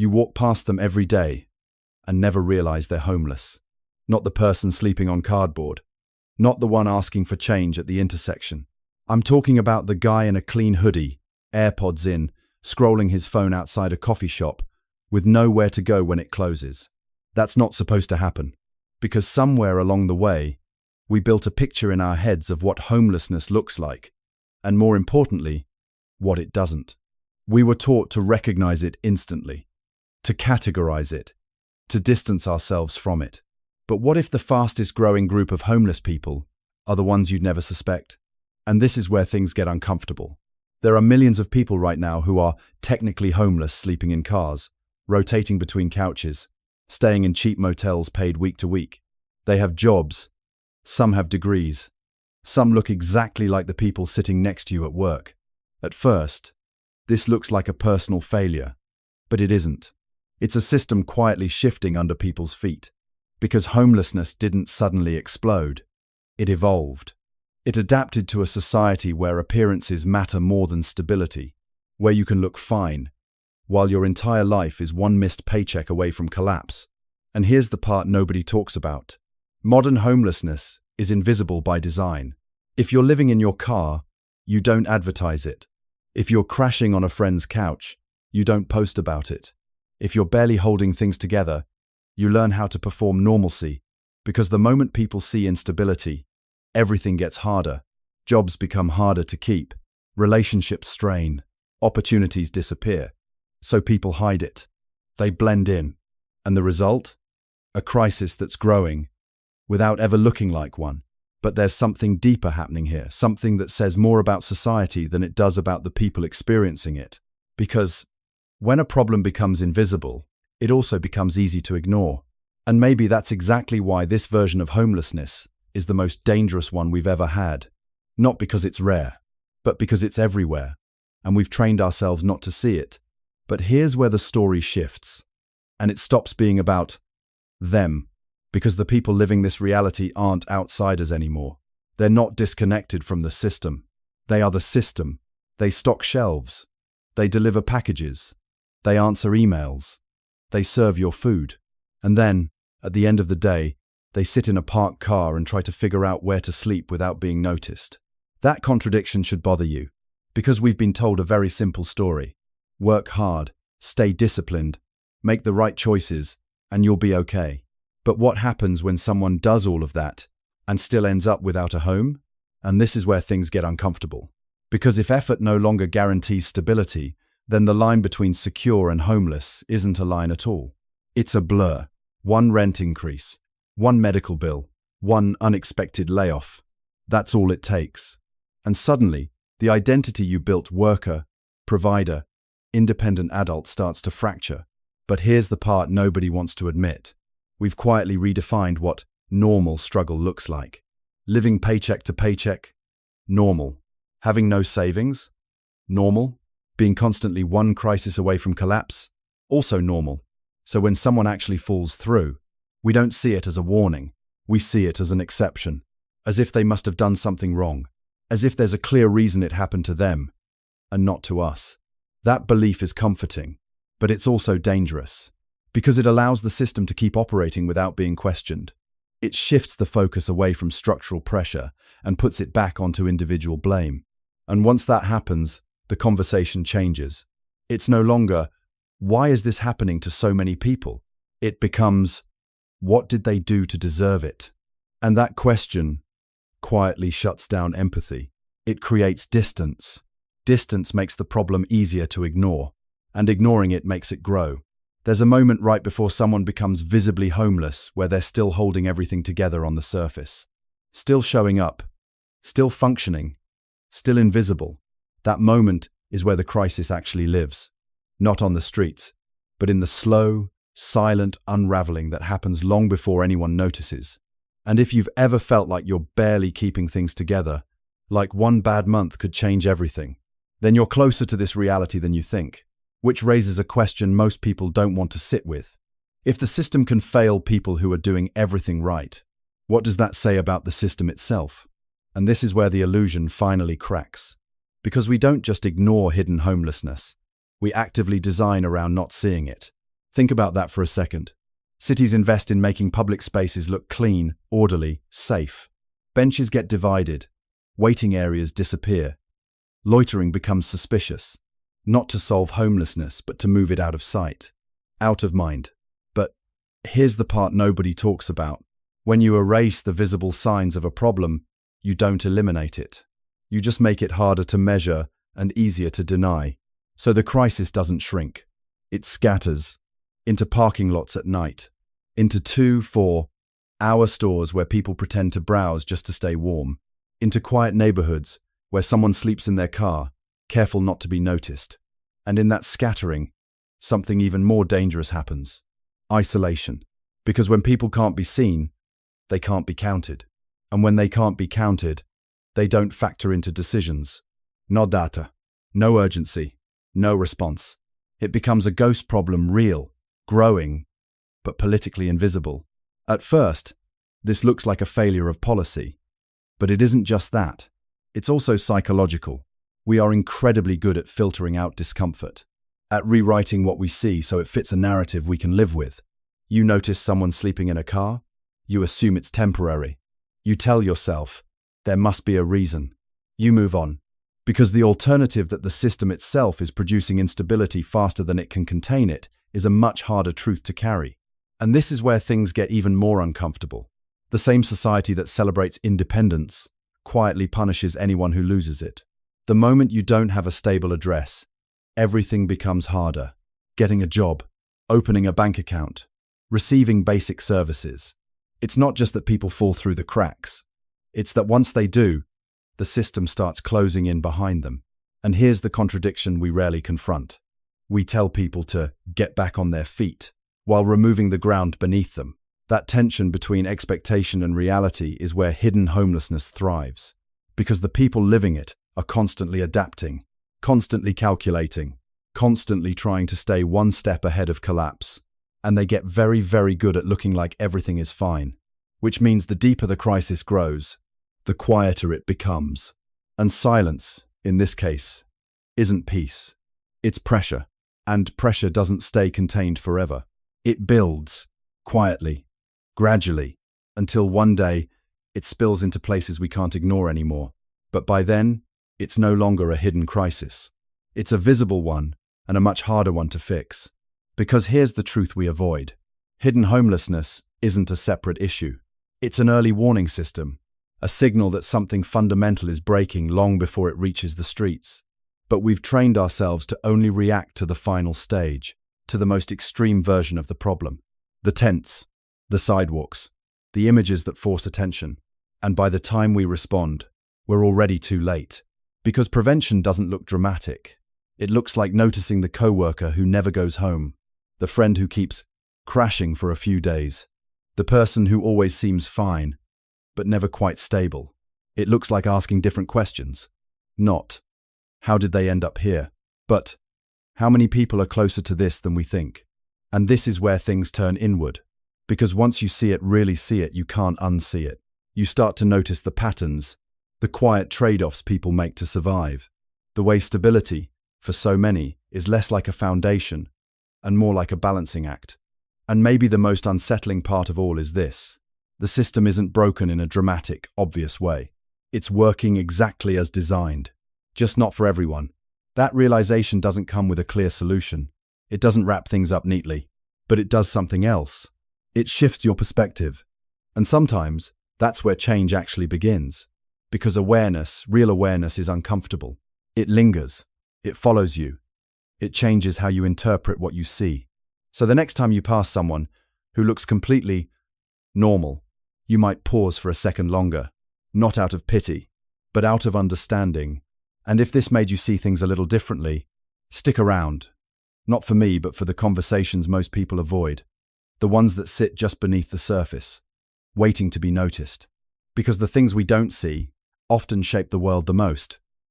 You walk past them every day and never realize they're homeless. Not the person sleeping on cardboard. Not the one asking for change at the intersection. I'm talking about the guy in a clean hoodie, AirPods in, scrolling his phone outside a coffee shop, with nowhere to go when it closes. That's not supposed to happen, because somewhere along the way, we built a picture in our heads of what homelessness looks like, and more importantly, what it doesn't. We were taught to recognize it instantly, to categorize it, to distance ourselves from it. But what if the fastest growing group of homeless people are the ones you'd never suspect? And this is where things get uncomfortable. There are millions of people right now who are technically homeless, sleeping in cars, rotating between couches, staying in cheap motels paid week to week. They have jobs. Some have degrees. Some look exactly like the people sitting next to you at work. At first, this looks like a personal failure, but it isn't. It's a system quietly shifting under people's feet. Because homelessness didn't suddenly explode. It evolved. It adapted to a society where appearances matter more than stability, where you can look fine, while your entire life is one missed paycheck away from collapse. And here's the part nobody talks about. Modern homelessness is invisible by design. If you're living in your car, you don't advertise it. If you're crashing on a friend's couch, you don't post about it. If you're barely holding things together, you learn how to perform normalcy, because the moment people see instability, everything gets harder. Jobs become harder to keep, relationships strain, opportunities disappear. So people hide it. They blend in. And the result? A crisis that's growing, without ever looking like one. But there's something deeper happening here, something that says more about society than it does about the people experiencing it. Because when a problem becomes invisible, it also becomes easy to ignore. And maybe that's exactly why this version of homelessness is the most dangerous one we've ever had. Not because it's rare, but because it's everywhere, and we've trained ourselves not to see it. But here's where the story shifts, and it stops being about them, because the people living this reality aren't outsiders anymore. They're not disconnected from the system. They are the system. They stock shelves. They deliver packages. They answer emails. They serve your food. And then, at the end of the day, they sit in a parked car and try to figure out where to sleep without being noticed. That contradiction should bother you, because we've been told a very simple story. Work hard, stay disciplined, make the right choices, and you'll be okay. But what happens when someone does all of that and still ends up without a home? And this is where things get uncomfortable. Because if effort no longer guarantees stability, then the line between secure and homeless isn't a line at all. It's a blur. One rent increase, one medical bill, one unexpected layoff. That's all it takes. And suddenly, the identity you built, worker, provider, independent adult, starts to fracture. But here's the part nobody wants to admit. We've quietly redefined what normal struggle looks like. Living paycheck to paycheck? Normal. Having no savings? Normal. Being constantly one crisis away from collapse? Also normal. So when someone actually falls through, we don't see it as a warning. We see it as an exception, as if they must have done something wrong, as if there's a clear reason it happened to them and not to us. That belief is comforting, but it's also dangerous, because it allows the system to keep operating without being questioned. It shifts the focus away from structural pressure and puts it back onto individual blame. And once that happens, the conversation changes. It's no longer, why is this happening to so many people? It becomes, what did they do to deserve it? And that question quietly shuts down empathy. It creates distance. Distance makes the problem easier to ignore, and ignoring it makes it grow. There's a moment right before someone becomes visibly homeless where they're still holding everything together on the surface. Still showing up, still functioning, still invisible. That moment is where the crisis actually lives. Not on the streets, but in the slow, silent unraveling that happens long before anyone notices. And if you've ever felt like you're barely keeping things together, like one bad month could change everything, then you're closer to this reality than you think, which raises a question most people don't want to sit with. If the system can fail people who are doing everything right, what does that say about the system itself? And this is where the illusion finally cracks. Because we don't just ignore hidden homelessness, we actively design around not seeing it. Think about that for a second. Cities invest in making public spaces look clean, orderly, safe. Benches get divided. Waiting areas disappear. Loitering becomes suspicious. Not to solve homelessness, but to move it out of sight. Out of mind. But here's the part nobody talks about. When you erase the visible signs of a problem, you don't eliminate it. You just make it harder to measure and easier to deny. So the crisis doesn't shrink. It scatters into parking lots at night, into 2-4-hour stores where people pretend to browse just to stay warm, into quiet neighborhoods where someone sleeps in their car, careful not to be noticed. And in that scattering, something even more dangerous happens. Isolation. Because when people can't be seen, they can't be counted. And when they can't be counted, they don't factor into decisions. No data, no urgency, no response. It becomes a ghost problem, real, growing, but politically invisible. At first, this looks like a failure of policy. But it isn't just that. It's also psychological. We are incredibly good at filtering out discomfort, at rewriting what we see so it fits a narrative we can live with. You notice someone sleeping in a car, you assume it's temporary. You tell yourself, there must be a reason. You move on. Because the alternative that the system itself is producing instability faster than it can contain it is a much harder truth to carry. And this is where things get even more uncomfortable. The same society that celebrates independence quietly punishes anyone who loses it. The moment you don't have a stable address, everything becomes harder. Getting a job, opening a bank account, receiving basic services. It's not just that people fall through the cracks. It's that once they do, the system starts closing in behind them. And here's the contradiction we rarely confront. We tell people to get back on their feet while removing the ground beneath them. That tension between expectation and reality is where hidden homelessness thrives. Because the people living it are constantly adapting, constantly calculating, constantly trying to stay one step ahead of collapse. And they get very, very good at looking like everything is fine. Which means the deeper the crisis grows, the quieter it becomes. And silence, in this case, isn't peace. It's pressure. And pressure doesn't stay contained forever. It builds, quietly, gradually, until one day it spills into places we can't ignore anymore. But by then, it's no longer a hidden crisis. It's a visible one, and a much harder one to fix. Because here's the truth we avoid. Hidden homelessness isn't a separate issue. It's an early warning system, a signal that something fundamental is breaking long before it reaches the streets. But we've trained ourselves to only react to the final stage, to the most extreme version of the problem. The tents, the sidewalks, the images that force attention. And by the time we respond, we're already too late. Because prevention doesn't look dramatic. It looks like noticing the coworker who never goes home, the friend who keeps crashing for a few days, the person who always seems fine, but never quite stable. It looks like asking different questions. Not, how did they end up here? But, how many people are closer to this than we think? And this is where things turn inward. Because once you see it, really see it, you can't unsee it. You start to notice the patterns, the quiet trade-offs people make to survive. The way stability, for so many, is less like a foundation and more like a balancing act. And maybe the most unsettling part of all is this. The system isn't broken in a dramatic, obvious way. It's working exactly as designed, just not for everyone. That realization doesn't come with a clear solution. It doesn't wrap things up neatly, but it does something else. It shifts your perspective. And sometimes, that's where change actually begins. Because awareness, real awareness, is uncomfortable. It lingers. It follows you. It changes how you interpret what you see. So the next time you pass someone who looks completely normal, you might pause for a second longer, not out of pity, but out of understanding. And if this made you see things a little differently, stick around. Not for me, but for the conversations most people avoid. The ones that sit just beneath the surface, waiting to be noticed. Because the things we don't see often shape the world the most.